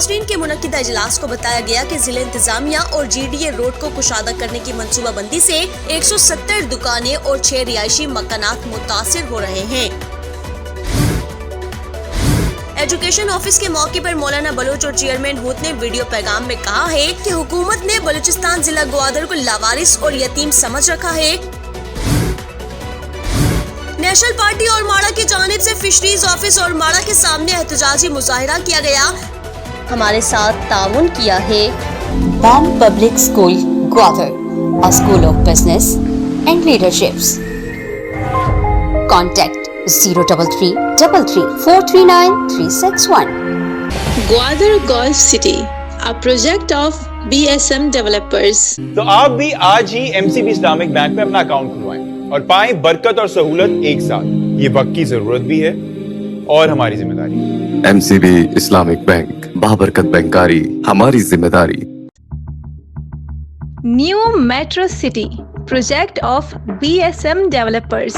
मुतासरीन के मुनक्किदा इजलास को बताया गया कि जिला इंतजामिया और GDA रोड को कुशादा करने की मंसूबा बंदी से 170 दुकानें और 6 रिहायशी मकानात मुतासिर हो रहे हैं। एजुकेशन ऑफिस के मौके पर मौलाना बलोच और चेयरमैन हूत ने वीडियो पैगाम में कहा है कि हुकूमत ने बलूचिस्तान जिला ग्वादर को लावारिस और यतीम समझ रखा है। नेशनल पार्टी और माड़ा की जानिब से फिशरीज ऑफिस और माड़ा के सामने एहतजाजी मुजाहिरा किया गया। हमारे साथ ताउन किया है BAM Public School, Gwadar, a school of business and leaderships. Contact 03333 Gwadar Golf City, a project of BSM developers. तो आप भी आज ही MCB इस्लामिक बैंक में अपना अकाउंट खुलवाएं और पाएं बरकत और सहूलत एक साथ। ये वक्त की जरूरत भी है और हमारी जिम्मेदारी। MCB इस्लामिक बैंक, बाबरकत बैंकारी हमारी जिम्मेदारी। New Metro City, project of BSM developers.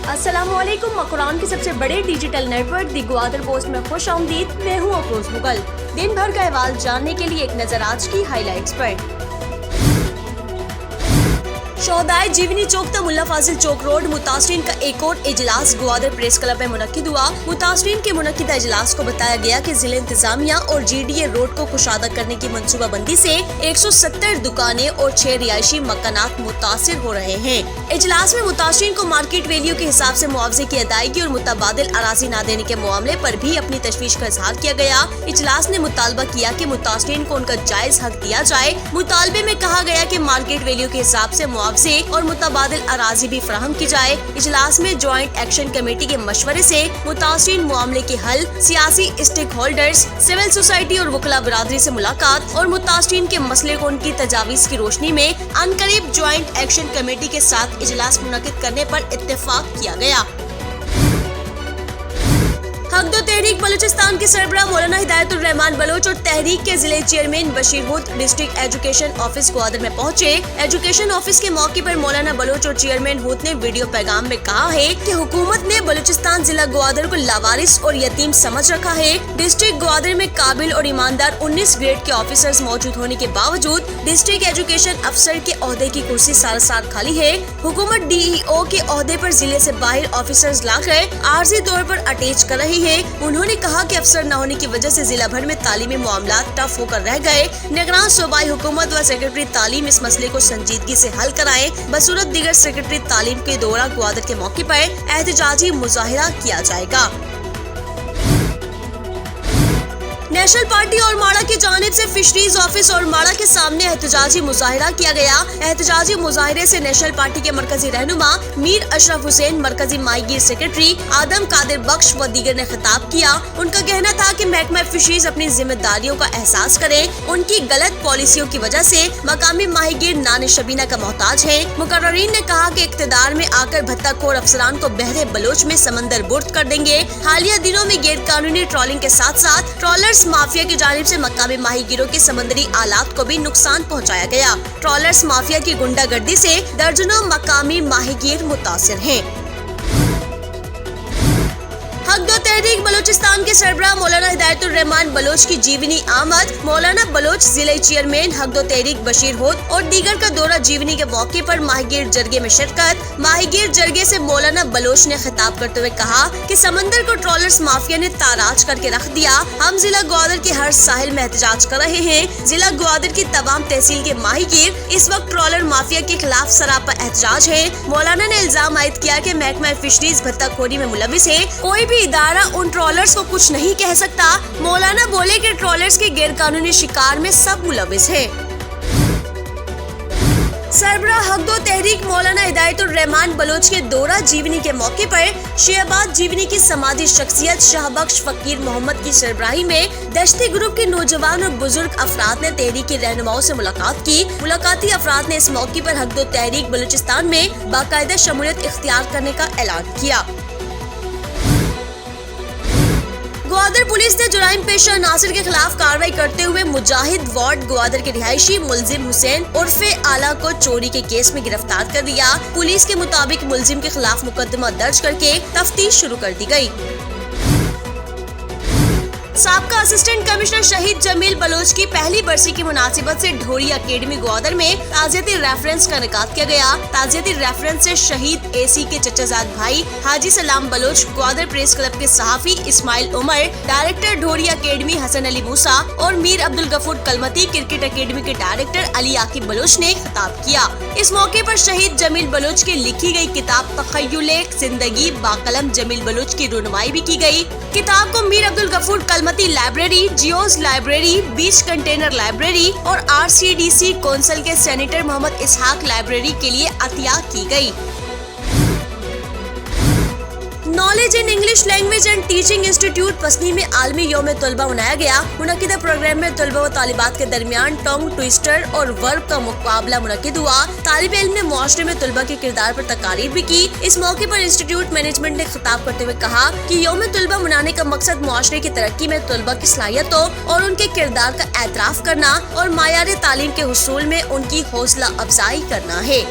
अस्सलामुअलैकुम। कुरान के सबसे बड़े डिजिटल नेटवर्क दी ग्वादर पोस्ट में खुश आमदीद। मैं हूँ अफरोज मुगल। दिन भर का अहवाल जानने के लिए एक नजर आज की हाईलाइट्स पर। शोहदाए जीवनी चौक ता मुल्ला फाजिल चौक रोड मुतासरीन का एक और इजलास ग्वादर प्रेस क्लब में मुनक्किद हुआ। मुतासरीन के मुनक्किदा इजलास को बताया गया कि जिला इंतजामिया और GDA रोड को कुशादा करने की मंसूबा बंदी से 170 दुकानें और 6 रिहायशी मकानात मुतासिर हो रहे हैं। इजलास में मुतासरीन को मार्केट वैल्यू के हिसाब से मुआवजे की अदायगी और मुतबादिल अराजी न देने के मामले पर भी अपनी तशवीश का इजहार किया गया। इजलास ने मुतालबा किया कि मुतासरीन को उनका जायज हक दिया जाए। मुतालबे में कहा गया कि मार्केट वैल्यू के हिसाब से मुआवजे और मुतबादिल अराजी भी फराहम की जाए। इजलास में ज्वाइंट एक्शन कमेटी के मशवरे से मुतासरीन मामले के हल, सियासी स्टेक होल्डर्स, सिविल सोसाइटी और वकला बिरादरी से मुलाकात और मुतासरीन के मसले को उनकी तजावीज की रोशनी में अनकरीब ज्वाइंट एक्शन कमेटी के साथ इजलास मुनक्किद करने पर इत्तेफाक किया गया। हक दो तहरीक बलूचिस्तान के सरबराह मौलाना हिदायतुर रहमान बलोच और तहरीक के जिले chairman Bashir Hoot district education office Gwadar में पहुंचे। एजुकेशन ऑफिस के मौके पर मौलाना बलोच और चेयरमैन हूत ने वीडियो पैगाम में कहा है कि हुकूमत ने बलूचिस्तान जिला ग्वादर को लावारिस और यतीम समझ रखा है। डिस्ट्रिक्ट ग्वादर में काबिल और ईमानदार 19 ग्रेड के ऑफिसर्स मौजूद होने के बावजूद डिस्ट्रिक्ट एजुकेशन अफसर के ओहदे की कुर्सी सार खाली है। हुकूमत DEO के ओहदे पर जिले से बाहर ऑफिसर्स लाकर आर्जी तौर पर अटैच कर रही है। उन्होंने कहा कि अफसर न होने की वजह से जिला भर में तालीमी मामलात टफ होकर रह गए। निगरान सूबाई हुकूमत व सेक्रेटरी तालीम इस मसले को संजीदगी से हल कराएं। बसूरत दीगर सेक्रेटरी तालीम के दौरा ग्वादर के मौके पर एहतजाजी मुजाहिरा किया जाएगा। नेशनल पार्टी और माड़ा की जानिब से फिशरीज ऑफिस और माड़ा के सामने एहतजाजी मुजाहिरा किया गया। एहतजाजी मुजाहिरे से नेशनल पार्टी के मरकजी रहनुमा मीर अशरफ हुसैन, मरकजी माहीगीर सेक्रेटरी आदम कादिर बख्श व दीगर ने खिताब किया। उनका कहना था कि महकमा फिशरीज अपनी जिम्मेदारियों का एहसास करे। उनकी गलत पॉलिसियों की वजह से मकामी माहीगीर नान शबीना का मोहताज है। मुकर्ररीन ने कहा कि इख्तिदार में आकर भत्ताखोर अफसरान को बहरे बलोच में समंदर बुर्द कर देंगे। हालिया दिनों में गैर कानूनी ट्रॉलिंग के साथ साथ ट्रॉलर्स माफिया की जानिब से मकामी माहीगीरों के समंदरी आलात को भी नुकसान पहुंचाया गया। ट्रॉलर्स माफिया की गुंडागर्दी से दर्जनों मकामी माहीगीर मुतासिर हैं। हक दो तहरीक बलूचिस्तान के सरबराह मौलाना हिदायतुर रहमान बलोच की जीवनी आमद। मौलाना बलोच जिले चेयरमैन हक दो तहरीक बशीर हूत और दीगर का दौरा जीवनी के मौके पर माहीगीर जरगे में शिरकत। माहीगीर जरगे से मौलाना बलोच ने खिताब करते हुए कहा कि समंदर को ट्रॉलर्स माफिया ने ताराज करके रख दिया। हम जिला ग्वादर के हर साहिल में एहतजाज कर रहे हैं। जिला ग्वादर की तमाम तहसील के माहीगीर इस वक्त ट्रॉलर माफिया के खिलाफ सरापा एहतजाज है। मौलाना ने इल्जाम आयद किया कि महकमा फिशरीज भत्ताखोरी में मुलविस है। कोई भी इदारा उन ट्रॉलर्स को कुछ नहीं कह सकता। मौलाना बोले कि ट्रॉलर्स के गैर कानूनी शिकार में सब मुलविस है। सरबराह हक दो तहरीक मौलाना हिदायतुर रहमान बलोच के दौरा जीवनी के मौके पर शेबाद जीवनी की समाधी शख्सियत शाहबख्श फकीर मोहम्मद की सरबराही में दश्ती ग्रुप के नौजवान और बुजुर्ग अफराद ने तहरीक के रहनुमाओं से मुलाकात की। मुलाकाती अफराद ने इस मौके पर हक दो तहरीक बलूचिस्तान में बाकायदा शमूलियत इख्तियार करने का ऐलान किया। ग्वादर पुलिस ने जुराइम पेशा नासिर के खिलाफ कार्रवाई करते हुए मुजाहिद वार्ड ग्वादर के रिहायशी मुलजिम हुसैन उर्फे आला को चोरी के केस में गिरफ्तार कर लिया। पुलिस के मुताबिक मुलजिम के खिलाफ मुकदमा दर्ज करके तफ्तीश शुरू कर दी गई। साबका असिस्टेंट कमिश्नर शहीद जमील बलोच की पहली बरसी की मुनासिबत से ढोरी अकेडमी ग्वादर में ताज़ियती रेफरेंस का इनेकाद किया गया। ताज़ियती रेफरेंस से शहीद एसी के चचाजाद भाई हाजी सलाम बलोच, ग्वादर प्रेस क्लब के सहाफी इस्माइल उमर, डायरेक्टर ढोरी अकेडमी हसन अली मूसा और मीर अब्दुल गफूर कलमती, क्रिकेट अकेडमी के डायरेक्टर अली आकिब बलोच ने खिताब किया। इस मौके पर शहीद जमील बलोच की लिखी गई किताब तखय्युले जिंदगी बाकलम जमील बलोच की रुनमाई भी की गई। किताब को मीर अब्दुल गफूर कलमती लाइब्रेरी, जियोज लाइब्रेरी, बीच कंटेनर लाइब्रेरी और RCDC कौंसिल के सेनेटर मोहम्मद इसहाक लाइब्रेरी के लिए अतिया की गई। Knowledge in English language and teaching institute Pasni में आलमी यौम तलबा मनाया गया। मुनक्किदा प्रोग्राम में तलबा व तालिबात के दरमियान टोंग ट्विस्टर और वर्ब का मुकाबला मुनक्किद हुआ। तालिब इल्म ने मुआशरे में तलबा के किरदार पर तकारीर भी की। इस मौके पर इंस्टीट्यूट मैनेजमेंट ने खिताब करते हुए कहा कि यौम तलबा मनाने का मकसद मुआशरे की तरक्की में तलबा की सलाहियतों और उनके किरदार का एतराफ करना और मायार तालीम के हुसूल में उनकी हौसला अफजाई करना है।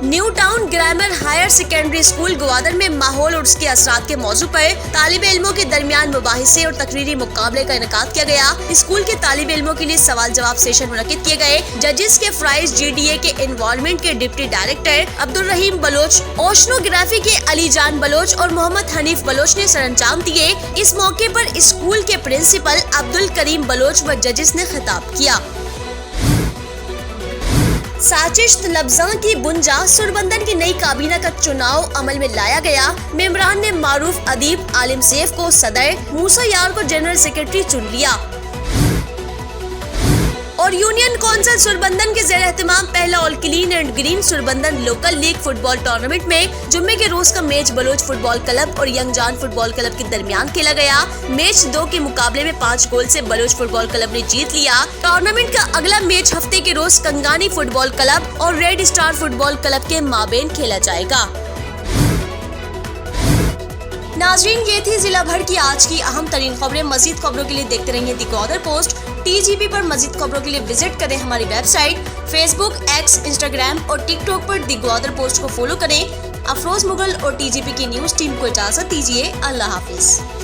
New town grammar higher secondary school Gwadar में माहौल और उसके असरात के मौजू पर तालिब इल्मों के दरमियान मुबाहिसे और तकरीरी मुकाबले का इनेकाद किया गया। स्कूल के तालिब इल्मों के लिए सवाल जवाब सेशन मुनक्किद किए गए। जजेस के प्राइज GDA के इन्वॉल्वमेंट के डिप्टी डायरेक्टर अब्दुल रहीम बलोच, ओशनोग्राफी के अली जान बलोच और मोहम्मद हनीफ बलोच ने सरअंजाम दिए। इस मौके पर स्कूल के प्रिंसिपल अब्दुल करीम बलोच व जजेस ने खिताब किया। साजिश तलब्जा की बुंजा सुरबंदन की नई काबीना का चुनाव अमल में लाया गया। मेंबरान ने मारूफ अदीब आलिम सैफ को सदर, मूसा यार को जनरल सेक्रेटरी चुन लिया और यूनियन कौंसिल सुरबंदन के ज़ेर एहतमाम पहला all clean and green Surbandan local league football tournament में जुम्मे के रोज का मैच बलोच फुटबॉल क्लब और यंग जान फुटबॉल क्लब के दरमियान खेला गया। मैच 2 के मुकाबले में 5 गोल से बलोच फुटबॉल क्लब ने जीत लिया। टूर्नामेंट का अगला मैच हफ्ते के रोज कंगानी फुटबॉल क्लब और रेड स्टार फुटबॉल क्लब के माबेन खेला जाएगा। नाज़रीन, ये थी जिला भर की आज की अहम तरीन खबरें। मजीद खबरों के लिए देखते रहिए दी ग्वादर पोस्ट। TGP पर मजीद खबरों के लिए विजिट करें हमारी वेबसाइट, फेसबुक, X, इंस्टाग्राम और टिकटॉक पर दी ग्वादर पोस्ट को फॉलो करें। अफरोज मुगल और TGP की न्यूज टीम को इजाजत दीजिए। अल्लाह हाफिज।